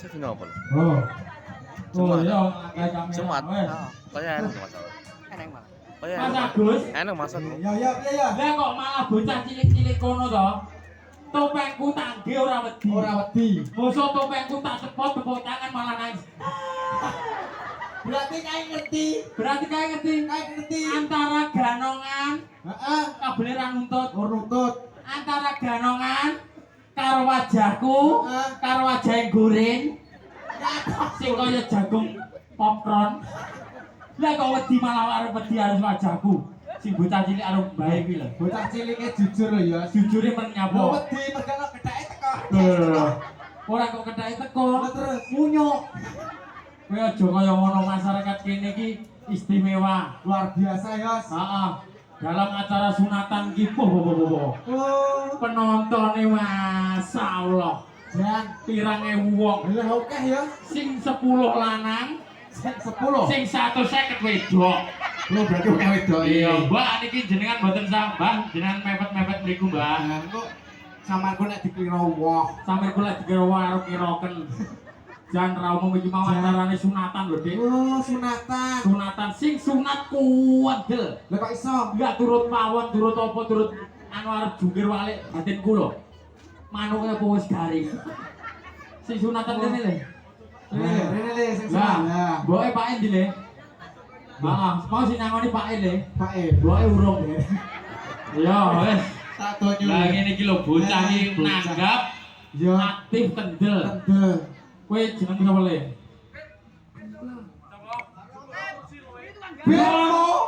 Sino apa? Oh. Semua. Oh iya, Semua. kamera. Kaya enak masalah. Eneng malah. Kaya Mas enak. Agus, Enak maksudnya. Ya. lah kok malah bocah cilik-cilik kono to? Topengku tangge ora wedi. Ora wedi. Mosok topengku tak cepot tepuk tangan malah nangis. Berarti kae ngerti. Berarti kae ngerti antara ganongan Heeh. kabel ra nuntut. Oh nutut. Antara ganongan karo wajahku Heeh. karo wajah yang goreng sing kaya jagung popcorn. Lah kok wedi malah arep wedi harus wajahku. Sing bocah cilik arep bae kuwi lho. Bocah cilike jujur lho ya. Jujure men Lo nyapa. wedi mergane kethake teko. Ora kok kethake teko. Lah terus Munyuk. Kowe aja kaya ngono, masyarakat kene iki istimewa. luar biasa ya. Heeh. Dalam acara sunatan ki boh. Oh, Penontonnya masyaallah. jan. Pirang ewu wong. Lah oke ya. Sing 10 lanang, 10. sing 150 wedok. Lo berarti oke wedok Iya, Mbak niki jenengan mboten sambah, jenengan mepet-mepet mriku, Mbak. Nah, kok samarku nek dikira wong. Sampe kula dikira karo kiraken. Jan ra umum iki mau acarane sunatan lho, Dik. Oh, sunatan. Sunatan sing sunat kuwedel. Lah kok iso? Enggak turut pawon, turut apa, turut anu arep jungkir walik batinku lho. Manuke apa wis garing. Sing sunatan kene lho. Rene le sing Lah, salah. mboke Pak Endi le. Heeh, mau sinangoni Pak E le. Pak E. Mboke urung. Ya wis. Tak donyo. Lah ngene iki lho bocah iki Bocah. nanggap Ya, aktif kendel. tendel. Kowe jeneng sapa le?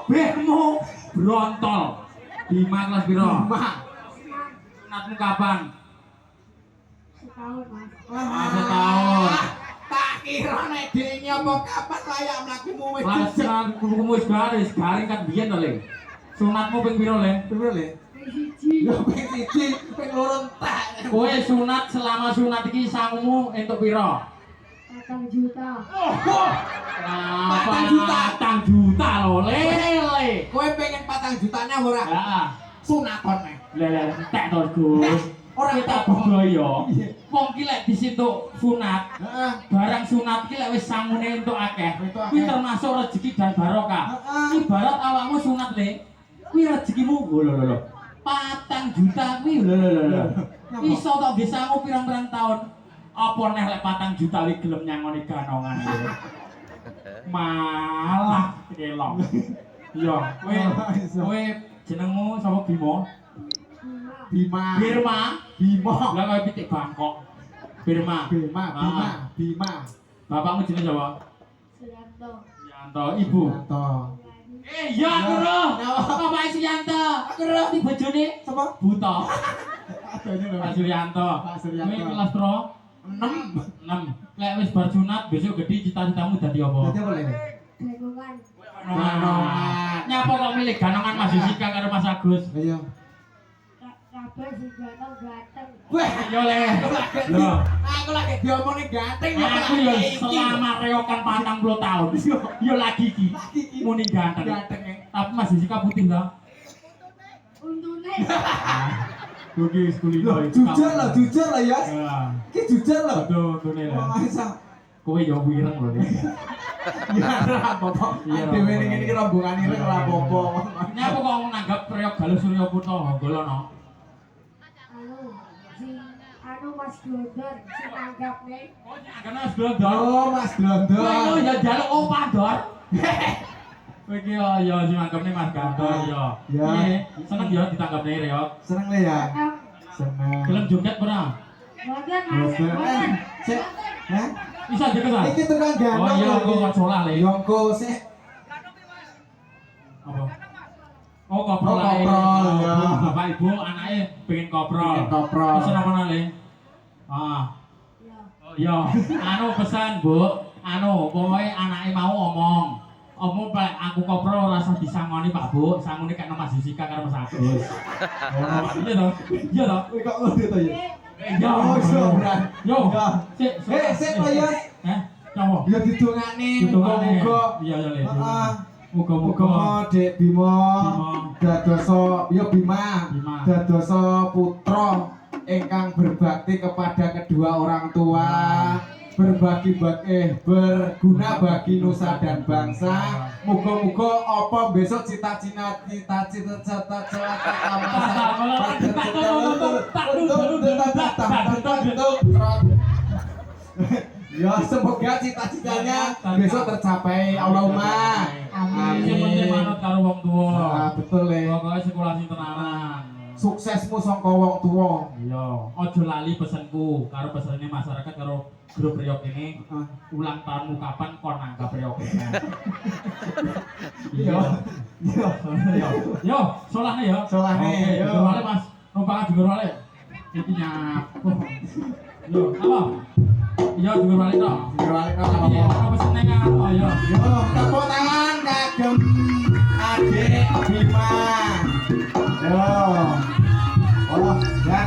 Bemo brontol. Bima kelas piro? Mak. Sunatmu kapan? Setahun mas. Setahun. Tak kira nek dene apa kapan layak mlakumu wis Kelas dicek. kumu wis garing kan biyen to le. Sunatmu ping piro le? Piro le? Siji. Ya ping siji, ping loro entek. Kowe sunat selama sunat iki sangumu entuk piro? 8 juta. Patang juta lho le. Kowe pengen 4 jutanya ora? Heeh. sunaton nek. Lah entek to Gus. Ora tak budaya. Wong ki lek disintuk sunat, Heeh. barang sunat ki lek wis sangune entuk akeh. Entuk akeh. Kuwi termasuk rezeki dan barokah. Heeh. Ibarat awakmu sunat le, kuwi rezekimu lho. 4 juta kuwi lho. Iso tok desamu pirang-pirang taun. Apa neh lek 4 juta kuwi gelem nyangoni ganongan kuwi. Malah kelong. Iya, kowe jenengmu sapa Bimo? Bima. Bima. Birma. Bima. Lah kowe pitik Bangkok. Birma. Bima. Bapakmu jenenge sapa? Suyanto. Yanto, ibu. Yanto. Iya, aku roh. Bapak Suyanto. Aku roh di bojone Sapa? buta. Adanya lho. Pak Suryanto. Pak Suryanto. Kowe kelas pro 6. 6. Lek wis bar sunat besok gede cita-citamu dadi apa? Dadi apa lho? Ganongan. Ganongan. Nyapa kok milih ganongan Mas Jessica karo Mas Agus? Ayo. Kabeh sing ganong ganteng. Wah, Yo le. Lho, aku lagi diomongin ganteng aku yo selama reokan 40 tahun. Yo lagi ki. Muni ganteng. Ganteng ya. Tapi Mas Jessica putih to? Untune. Oke, kulino itu. Jujur lah ya. Ya. Ki jujur loh. Betul, tune lah. Masa Kowe yo wireng lho. ya ora apa-apa. Iya, Dhewe ning iki rombongan ireng ora apa-apa. Nyapa kok nanggap Priok Galuh Surya Putra Honggolono? Anu Mas Glodor sing anggapne. Oh, nyangkane Mas Glodor. Oh, Mas Glondor. Kowe yo njaluk opah dor. Kowe iki yo sing anggapne Mas Gandor yo. Ya. Piye? Seneng yo ditanggapne Reok. Seneng le ya. Seneng. Gelem joget ora? Boten Mas. Boten. Sik. Hah? Bisa joget ora? Iki tukang gandong. Oh iya, aku kok salah le. Yo engko sik. Apa? Oh, koprol Oh, ae. koprol, ya. Bapak Ibu anake pengen koprol. Pengen koprol. Pesen apa le? Ah. Ya. Oh iya, anu pesan Bu, anu pokoke anake mau omong. Omong Pak, aku koprol ora usah disangoni Pak Bu, sangune kek Mas Jessica karo Mas Agus. Oh, iya toh? Iya toh? Kowe kok ngono to ya? Yo, Oh, iso, Bran. Yo. Ya. Sik, Sik to ya. Heh, coba. Ya didongane Muga-muga. muga-muga. Iya ya le. Heeh. Muga-muga. Muga Dek Bima dadosa ya Bima Bima. dadosa putra ingkang berbakti kepada kedua orang tua, berguna bagi nusa dan bangsa. Muga-muga apa besok cita-cita ya semoga cita-citanya besok tercapai. Allahumma Amin. Yang penting manut karo wong tuwa. Nah, betul le. Pokoke sekolah sing tenanan. Suksesmu sangka wong tuwa. Iya, aja lali pesenku karo pesene masyarakat karo grup Priok ini. Ah, Ulang tahunmu kapan kon anggap Priok ini. Iya. Iya. Yo, yo, solahne yo. Solahne, Oke, yo. jujur wale Mas. Numpangan jujur wale. Iki nyapu. Yo, apa? Iya, jujur wale to. Diwalik apa Iya, apa? apa pesene kan? Oh, yo. Yo, tepuk tangan kagem Adik Bima. Yo. Oh, ya.